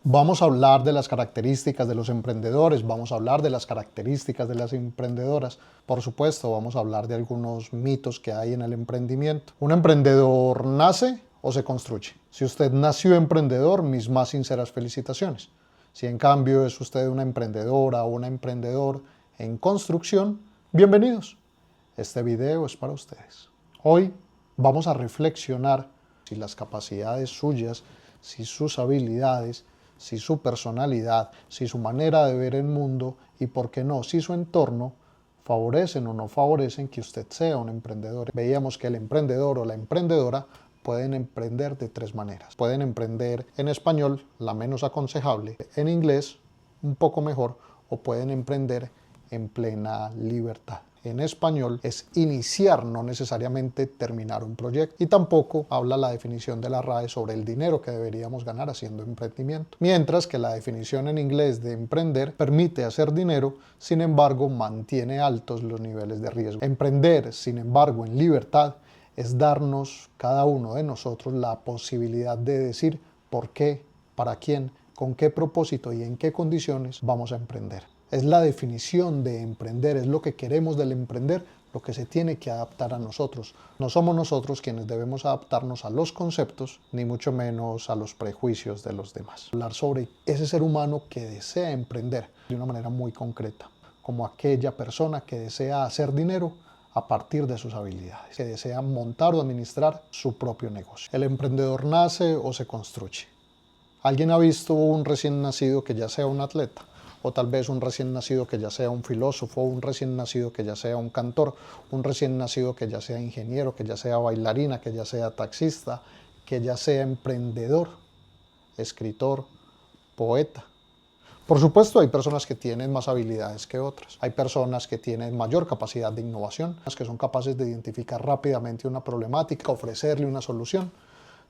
Vamos a hablar de las características de los emprendedores, vamos a hablar de las características de las emprendedoras. Por supuesto, vamos a hablar de algunos mitos que hay en el emprendimiento. ¿Un emprendedor nace o se construye? Si usted nació emprendedor, mis más sinceras felicitaciones. Si en cambio es usted una emprendedora o un emprendedor en construcción, bienvenidos. Este video es para ustedes. Hoy vamos a reflexionar si las capacidades suyas, si sus habilidades, si su personalidad, si su manera de ver el mundo y, por qué no, si su entorno favorecen o no favorecen que usted sea un emprendedor. Veíamos que el emprendedor o la emprendedora pueden emprender de tres maneras. Pueden emprender en español, la menos aconsejable, en inglés, un poco mejor, o pueden emprender en plena libertad. En español es iniciar, no necesariamente terminar un proyecto. Y tampoco habla la definición de la RAE sobre el dinero que deberíamos ganar haciendo emprendimiento. Mientras que la definición en inglés de emprender permite hacer dinero, sin embargo mantiene altos los niveles de riesgo. Emprender, sin embargo, en libertad es darnos cada uno de nosotros la posibilidad de decir por qué, para quién, con qué propósito y en qué condiciones vamos a emprender. Es la definición de emprender, es lo que queremos del emprender, lo que se tiene que adaptar a nosotros. No somos nosotros quienes debemos adaptarnos a los conceptos, ni mucho menos a los prejuicios de los demás. Hablar sobre ese ser humano que desea emprender de una manera muy concreta, como aquella persona que desea hacer dinero a partir de sus habilidades, que desea montar o administrar su propio negocio. ¿El emprendedor nace o se construye? ¿Alguien ha visto un recién nacido que ya sea un atleta? O tal vez un recién nacido que ya sea un filósofo, un recién nacido que ya sea un cantor, un recién nacido que ya sea ingeniero, que ya sea bailarina, que ya sea taxista, que ya sea emprendedor, escritor, poeta. Por supuesto, hay personas que tienen más habilidades que otras. Hay personas que tienen mayor capacidad de innovación, que son capaces de identificar rápidamente una problemática, ofrecerle una solución.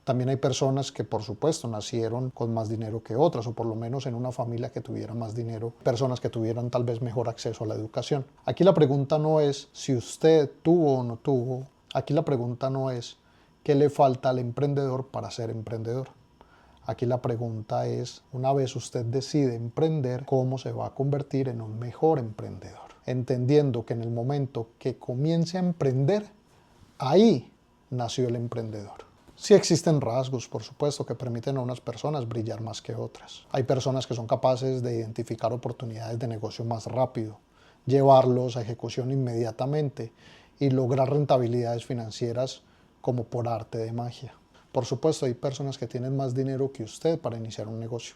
También hay personas que, por supuesto, nacieron con más dinero que otras, o por lo menos en una familia que tuviera más dinero, personas que tuvieran tal vez mejor acceso a la educación. Aquí la pregunta no es si usted tuvo o no tuvo, aquí la pregunta no es qué le falta al emprendedor para ser emprendedor. Aquí la pregunta es, una vez usted decide emprender, ¿cómo se va a convertir en un mejor emprendedor? Entendiendo que en el momento que comience a emprender, ahí nació el emprendedor. Sí existen rasgos, por supuesto, que permiten a unas personas brillar más que otras. Hay personas que son capaces de identificar oportunidades de negocio más rápido, llevarlos a ejecución inmediatamente y lograr rentabilidades financieras como por arte de magia. Por supuesto, hay personas que tienen más dinero que usted para iniciar un negocio.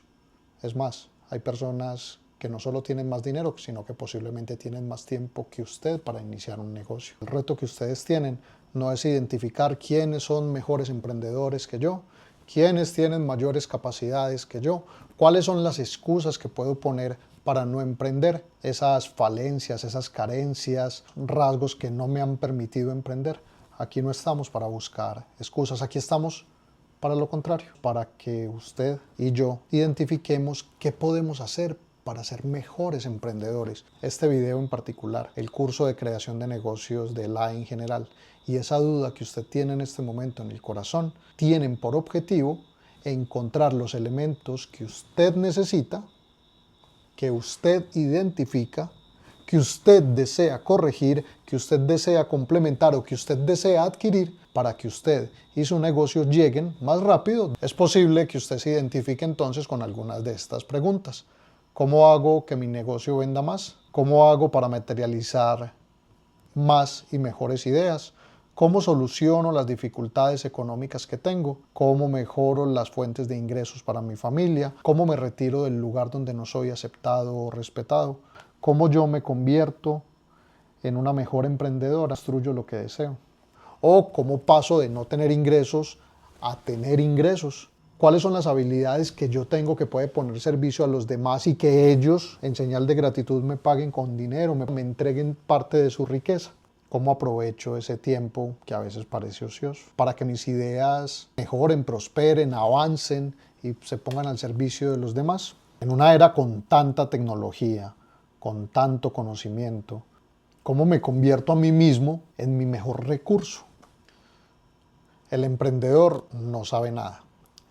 Es más, hay personas que no solo tienen más dinero, sino que posiblemente tienen más tiempo que usted para iniciar un negocio. El reto que ustedes tienen no es identificar quiénes son mejores emprendedores que yo, quiénes tienen mayores capacidades que yo, cuáles son las excusas que puedo poner para no emprender, esas falencias, esas carencias, rasgos que no me han permitido emprender. Aquí no estamos para buscar excusas, aquí estamos para lo contrario, para que usted y yo identifiquemos qué podemos hacer para ser mejores emprendedores. Este video en particular, el curso de creación de negocios de la en general y esa duda que usted tiene en este momento en el corazón, tienen por objetivo encontrar los elementos que usted necesita, que usted identifica, que usted desea corregir, que usted desea complementar o que usted desea adquirir para que usted y su negocio lleguen más rápido. Es posible que usted se identifique entonces con algunas de estas preguntas. ¿Cómo hago que mi negocio venda más? ¿Cómo hago para materializar más y mejores ideas? ¿Cómo soluciono las dificultades económicas que tengo? ¿Cómo mejoro las fuentes de ingresos para mi familia? ¿Cómo me retiro del lugar donde no soy aceptado o respetado? ¿Cómo yo me convierto en una mejor emprendedora? Construyo lo que deseo. ¿O cómo paso de no tener ingresos a tener ingresos? ¿Cuáles son las habilidades que yo tengo que puede poner servicio a los demás y que ellos, en señal de gratitud, me paguen con dinero, me entreguen parte de su riqueza? ¿Cómo aprovecho ese tiempo que a veces parece ocioso para que mis ideas mejoren, prosperen, avancen y se pongan al servicio de los demás? En una era con tanta tecnología, con tanto conocimiento, ¿cómo me convierto a mí mismo en mi mejor recurso? El emprendedor no sabe nada.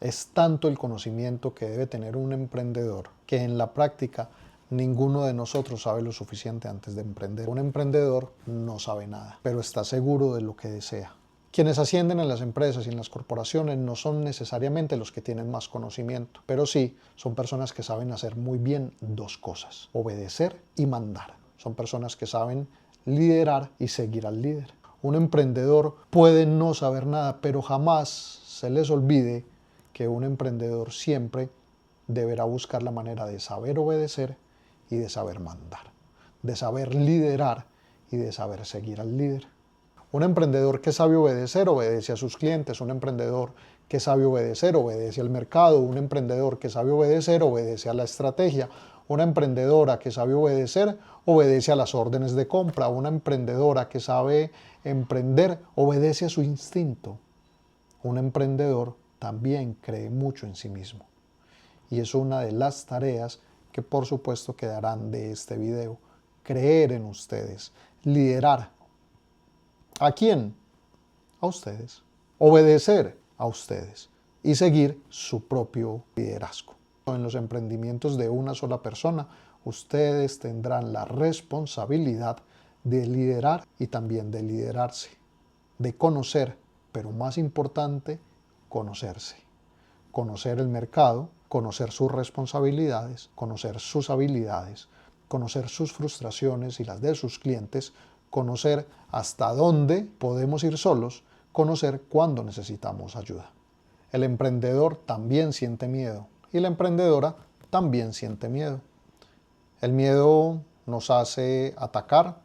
Es tanto el conocimiento que debe tener un emprendedor que en la práctica ninguno de nosotros sabe lo suficiente antes de emprender. Un emprendedor no sabe nada, pero está seguro de lo que desea. Quienes ascienden en las empresas y en las corporaciones no son necesariamente los que tienen más conocimiento, pero sí son personas que saben hacer muy bien dos cosas: obedecer y mandar. Son personas que saben liderar y seguir al líder. Un emprendedor puede no saber nada, pero jamás se les olvide que un emprendedor siempre deberá buscar la manera de saber obedecer y de saber mandar, de saber liderar y de saber seguir al líder. Un emprendedor que sabe obedecer, obedece a sus clientes. Un emprendedor que sabe obedecer, obedece al mercado. Un emprendedor que sabe obedecer, obedece a la estrategia. Una emprendedora que sabe obedecer, obedece a las órdenes de compra. Una emprendedora que sabe emprender, obedece a su instinto. Un emprendedor también cree mucho en sí mismo. Y es una de las tareas que por supuesto quedarán de este video. Creer en ustedes, liderar. ¿A quién? A ustedes. Obedecer a ustedes y seguir su propio liderazgo. En los emprendimientos de una sola persona, ustedes tendrán la responsabilidad de liderar y también de liderarse, de conocer, pero más importante, conocerse. Conocer el mercado, conocer sus responsabilidades, conocer sus habilidades, conocer sus frustraciones y las de sus clientes, conocer hasta dónde podemos ir solos, conocer cuándo necesitamos ayuda. El emprendedor también siente miedo y la emprendedora también siente miedo. El miedo nos hace atacar,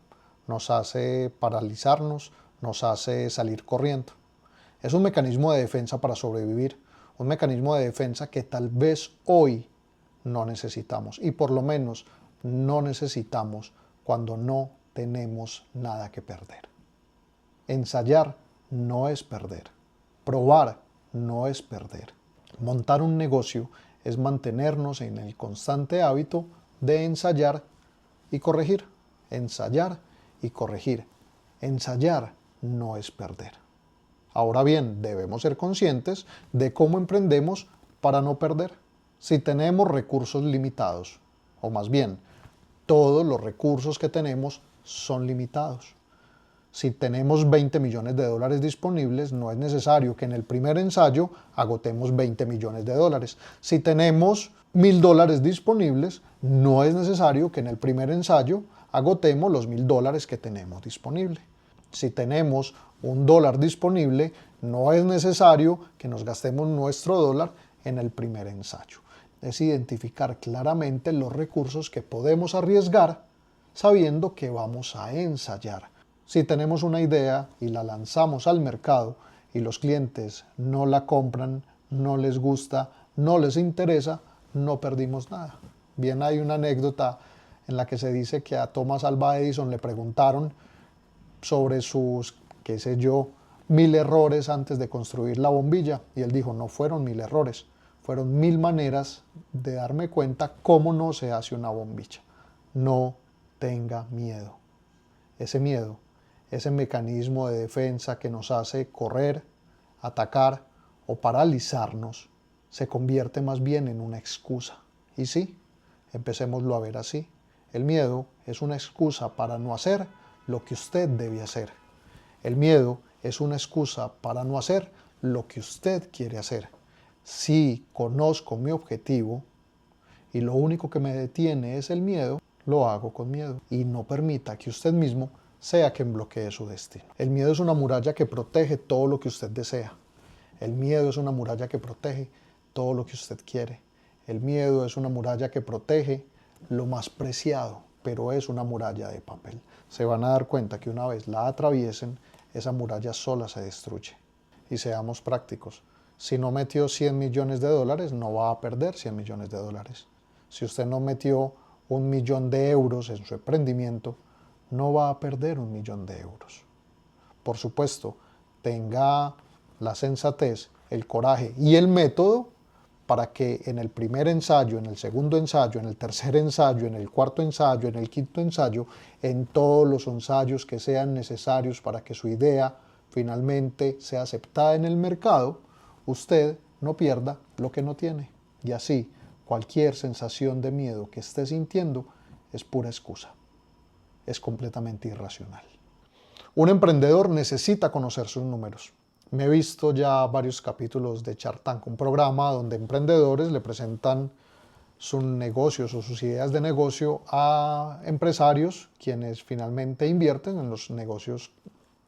nos hace paralizarnos, nos hace salir corriendo. Es un mecanismo de defensa para sobrevivir, un mecanismo de defensa que tal vez hoy no necesitamos y por lo menos no necesitamos cuando no tenemos nada que perder. Ensayar no es perder. Probar no es perder. Montar un negocio es mantenernos en el constante hábito de ensayar y corregir. Ensayar y corregir. Ensayar no es perder. Ahora bien, debemos ser conscientes de cómo emprendemos para no perder. Si tenemos recursos limitados, o más bien, todos los recursos que tenemos son limitados. Si tenemos 20 millones de dólares disponibles, no es necesario que en el primer ensayo agotemos 20 millones de dólares. Si tenemos $1.000 disponibles, no es necesario que en el primer ensayo agotemos los $1.000 que tenemos disponibles. Si tenemos $1 disponible, no es necesario que nos gastemos nuestro dólar en el primer ensayo. Es identificar claramente los recursos que podemos arriesgar sabiendo que vamos a ensayar. Si tenemos una idea y la lanzamos al mercado y los clientes no la compran, no les gusta, no les interesa, no perdimos nada. Bien, hay una anécdota en la que se dice que a Thomas Alva Edison le preguntaron sobre sus, qué sé yo, 1.000 errores antes de construir la bombilla y él dijo: no fueron 1.000 errores, fueron 1.000 maneras de darme cuenta cómo no se hace una bombilla. No tenga miedo. Ese miedo, ese mecanismo de defensa que nos hace correr, atacar o paralizarnos, se convierte más bien en una excusa. Y sí, empecémoslo a ver así. El miedo es una excusa para no hacer lo que usted debe hacer. El miedo es una excusa para no hacer lo que usted quiere hacer. Si conozco mi objetivo y lo único que me detiene es el miedo, lo hago con miedo y no permita que usted mismo sea quien bloquee su destino. El miedo es una muralla que protege todo lo que usted desea. El miedo es una muralla que protege todo lo que usted quiere. El miedo es una muralla que protege lo más preciado, pero es una muralla de papel. Se van a dar cuenta que una vez la atraviesen, esa muralla sola se destruye. Y seamos prácticos. Si no metió 100 millones de dólares, no va a perder 100 millones de dólares. Si usted no metió 1.000.000 de euros en su emprendimiento, no va a perder 1.000.000 de euros. Por supuesto, tenga la sensatez, el coraje y el método para que en el primer ensayo, en el segundo ensayo, en el tercer ensayo, en el cuarto ensayo, en el quinto ensayo, en todos los ensayos que sean necesarios para que su idea finalmente sea aceptada en el mercado, usted no pierda lo que no tiene. Y así, cualquier sensación de miedo que esté sintiendo es pura excusa. Es completamente irracional. Un emprendedor necesita conocer sus números. Me he visto ya varios capítulos de Shark Tank, un programa donde emprendedores le presentan sus negocios o sus ideas de negocio a empresarios, quienes finalmente invierten en los negocios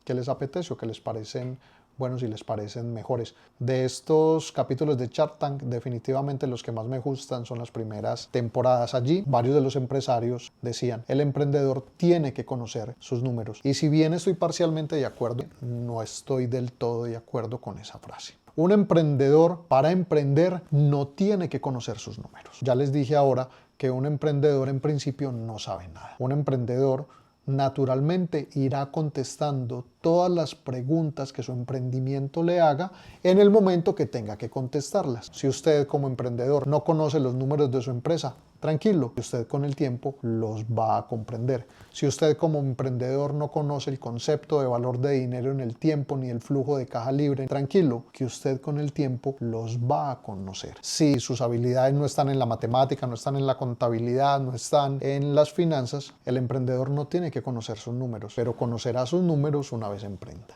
que les apetece o que les parecen buenos y les parecen mejores. De estos capítulos de Shark Tank, definitivamente los que más me gustan son las primeras temporadas. Allí, varios de los empresarios decían, el emprendedor tiene que conocer sus números. Y si bien estoy parcialmente de acuerdo, no estoy del todo de acuerdo con esa frase. Un emprendedor, para emprender, no tiene que conocer sus números. Ya les dije ahora que un emprendedor en principio no sabe nada. Un emprendedor naturalmente irá contestando todas las preguntas que su emprendimiento le haga en el momento que tenga que contestarlas. Si usted como emprendedor no conoce los números de su empresa, tranquilo, usted con el tiempo los va a comprender. Si usted como emprendedor no conoce el concepto de valor de dinero en el tiempo ni el flujo de caja libre, tranquilo, que usted con el tiempo los va a conocer. Si sus habilidades no están en la matemática, no están en la contabilidad, no están en las finanzas, el emprendedor no tiene que conocer sus números, pero conocerá sus números una vez emprenda.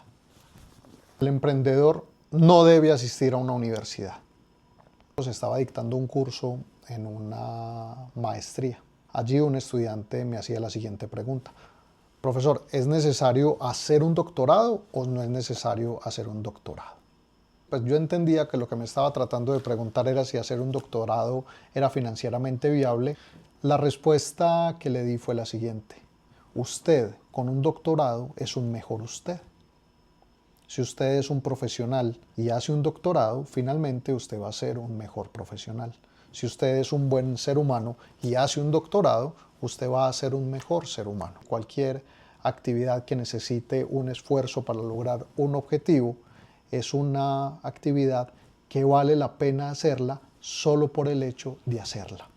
El emprendedor no debe asistir a una universidad. Se estaba dictando un curso en una maestría. Allí un estudiante me hacía la siguiente pregunta. Profesor, ¿es necesario hacer un doctorado o no es necesario hacer un doctorado? Pues yo entendía que lo que me estaba tratando de preguntar era si hacer un doctorado era financieramente viable. La respuesta que le di fue la siguiente. Usted con un doctorado es un mejor usted. Si usted es un profesional y hace un doctorado, finalmente usted va a ser un mejor profesional. Si usted es un buen ser humano y hace un doctorado, usted va a ser un mejor ser humano. Cualquier actividad que necesite un esfuerzo para lograr un objetivo es una actividad que vale la pena hacerla solo por el hecho de hacerla.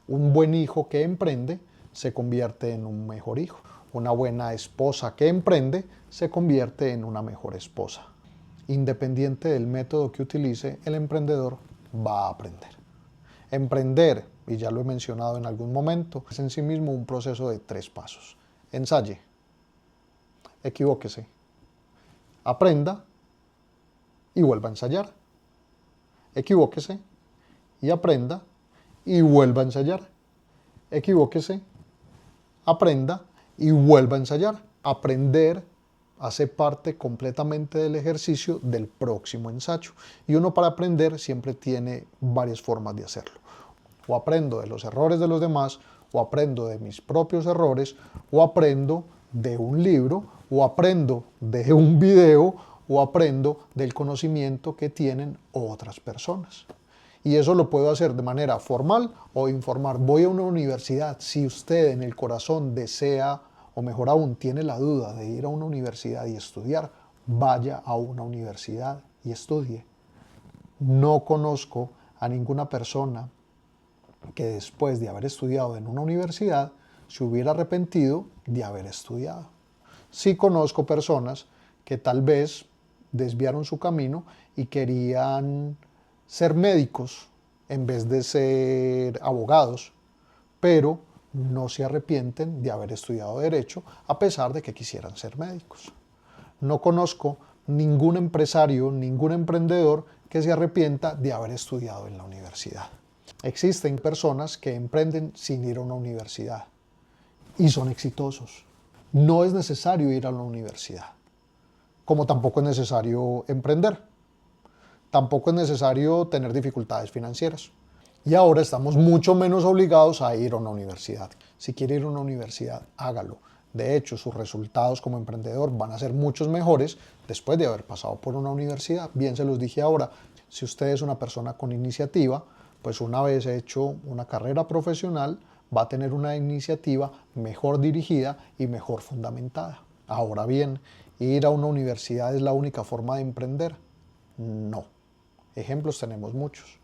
Un buen hijo que emprende se convierte en un mejor hijo. Una buena esposa que emprende se convierte en una mejor esposa. Independiente del método que utilice, el emprendedor va a aprender. Emprender, y ya lo he mencionado en algún momento, es en sí mismo un proceso de 3 pasos. Ensaye, equivóquese, aprenda y vuelva a ensayar. Equivóquese y aprenda y vuelva a ensayar. Equivóquese, aprenda y vuelva a ensayar. Aprender hace parte completamente del ejercicio del próximo ensayo. Y uno para aprender siempre tiene varias formas de hacerlo. O aprendo de los errores de los demás, o aprendo de mis propios errores, o aprendo de un libro, o aprendo de un video, o aprendo del conocimiento que tienen otras personas. Y eso lo puedo hacer de manera formal o informal. Voy a una universidad. Si usted en el corazón desea, o mejor aún, tiene la duda de ir a una universidad y estudiar, vaya a una universidad y estudie. No conozco a ninguna persona que después de haber estudiado en una universidad se hubiera arrepentido de haber estudiado. Sí conozco personas que tal vez desviaron su camino y querían ser médicos en vez de ser abogados, pero no se arrepienten de haber estudiado Derecho a pesar de que quisieran ser médicos. No conozco ningún empresario, ningún emprendedor que se arrepienta de haber estudiado en la universidad. Existen personas que emprenden sin ir a una universidad y son exitosos. No es necesario ir a la universidad, como tampoco es necesario emprender. Tampoco es necesario tener dificultades financieras. Y ahora estamos mucho menos obligados a ir a una universidad. Si quiere ir a una universidad, hágalo. De hecho, sus resultados como emprendedor van a ser muchos mejores después de haber pasado por una universidad. Bien, se los dije ahora, si usted es una persona con iniciativa, pues una vez hecho una carrera profesional, va a tener una iniciativa mejor dirigida y mejor fundamentada. Ahora bien, ¿ir a una universidad es la única forma de emprender? No. Ejemplos tenemos muchos.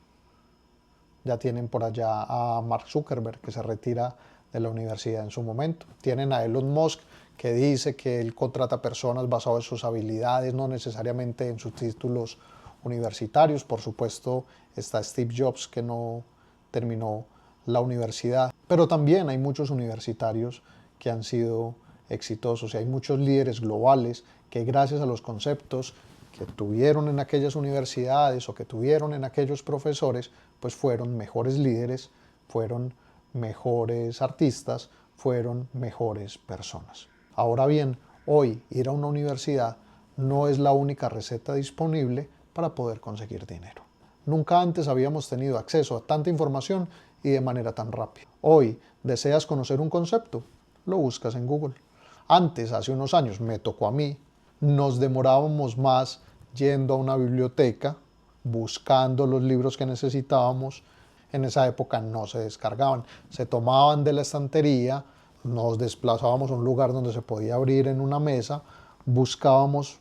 Ya tienen por allá a Mark Zuckerberg, que se retira de la universidad en su momento. Tienen a Elon Musk, que dice que él contrata personas basadas en sus habilidades, no necesariamente en sus títulos universitarios. Por supuesto, está Steve Jobs, que no terminó la universidad, pero también hay muchos universitarios que han sido exitosos y hay muchos líderes globales que gracias a los conceptos que tuvieron en aquellas universidades o que tuvieron en aquellos profesores, pues fueron mejores líderes, fueron mejores artistas, fueron mejores personas. Ahora bien, hoy ir a una universidad no es la única receta disponible para poder conseguir dinero. Nunca antes habíamos tenido acceso a tanta información y de manera tan rápida. Hoy, ¿deseas conocer un concepto? Lo buscas en Google. Antes, hace unos años, me tocó a mí, nos demorábamos más yendo a una biblioteca, buscando los libros que necesitábamos. En esa época no se descargaban, se tomaban de la estantería, nos desplazábamos a un lugar donde se podía abrir en una mesa, buscábamos,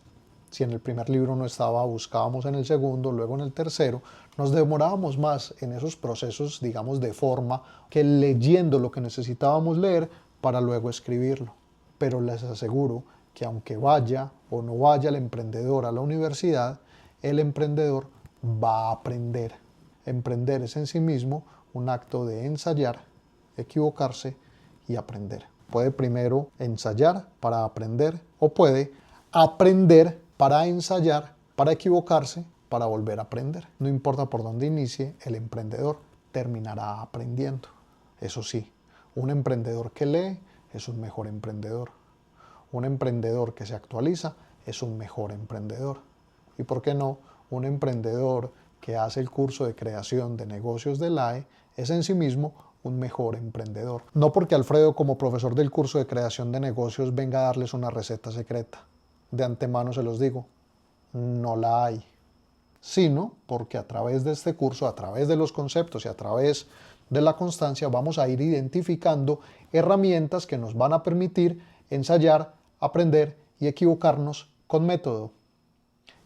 si en el primer libro no estaba, buscábamos en el segundo, luego en el tercero. Nos demorábamos más en esos procesos, digamos, de forma, que leyendo lo que necesitábamos leer para luego escribirlo. Pero les aseguro que aunque vaya o no vaya el emprendedor a la universidad, el emprendedor va a aprender. Emprender es en sí mismo un acto de ensayar, equivocarse y aprender. Puede primero ensayar para aprender o puede aprender para ensayar, para equivocarse, para volver a aprender. No importa por dónde inicie, el emprendedor terminará aprendiendo. Eso sí, un emprendedor que lee es un mejor emprendedor. Un emprendedor que se actualiza es un mejor emprendedor. Y por qué no, un emprendedor que hace el curso de creación de negocios de LAE es en sí mismo un mejor emprendedor. No porque Alfredo, como profesor del curso de creación de negocios, venga a darles una receta secreta. De antemano se los digo, no la hay. Sino porque a través de este curso, a través de los conceptos y a través de la constancia, vamos a ir identificando herramientas que nos van a permitir ensayar, aprender y equivocarnos con método.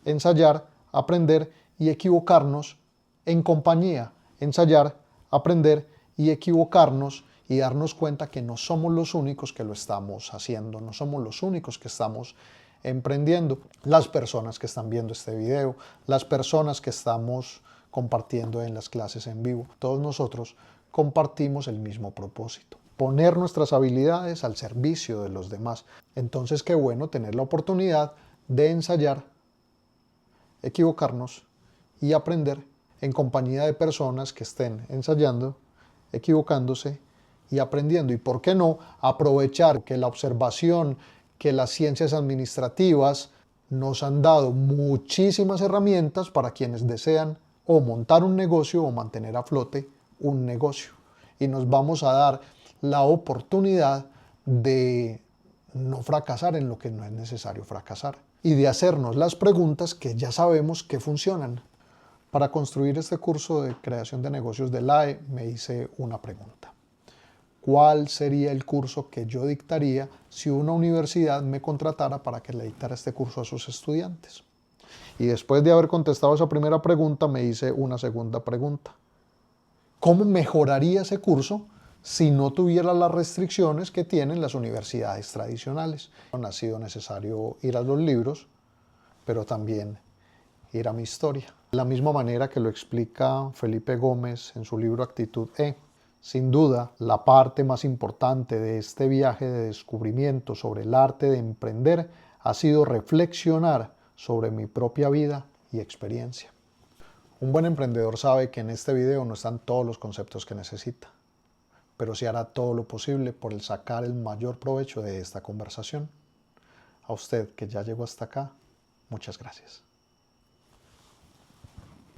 Ensayar, aprender y equivocarnos en compañía. Ensayar, aprender y equivocarnos y darnos cuenta que no somos los únicos que lo estamos haciendo, no somos los únicos que estamos emprendiendo. Las personas que están viendo este video, las personas que estamos compartiendo en las clases en vivo, todos nosotros compartimos el mismo propósito: poner nuestras habilidades al servicio de los demás. Entonces, qué bueno tener la oportunidad de ensayar, equivocarnos y aprender en compañía de personas que estén ensayando, equivocándose y aprendiendo. Y por qué no aprovechar que la observación, que las ciencias administrativas nos han dado muchísimas herramientas para quienes desean o montar un negocio o mantener a flote un negocio. Y nos vamos a dar la oportunidad de no fracasar en lo que no es necesario fracasar y de hacernos las preguntas que ya sabemos que funcionan. Para construir este curso de creación de negocios de LAE me hice una pregunta: ¿cuál sería el curso que yo dictaría si una universidad me contratara para que le dictara este curso a sus estudiantes? Y después de haber contestado esa primera pregunta, me hice una segunda pregunta: ¿cómo mejoraría ese curso si no tuviera las restricciones que tienen las universidades tradicionales? Ha sido necesario ir a los libros, pero también ir a mi historia. De la misma manera que lo explica Felipe Gómez en su libro Actitud E. Sin duda, la parte más importante de este viaje de descubrimiento sobre el arte de emprender ha sido reflexionar sobre mi propia vida y experiencia. Un buen emprendedor sabe que en este video no están todos los conceptos que necesita, pero sí hará todo lo posible por el sacar el mayor provecho de esta conversación. A usted que ya llegó hasta acá, muchas gracias.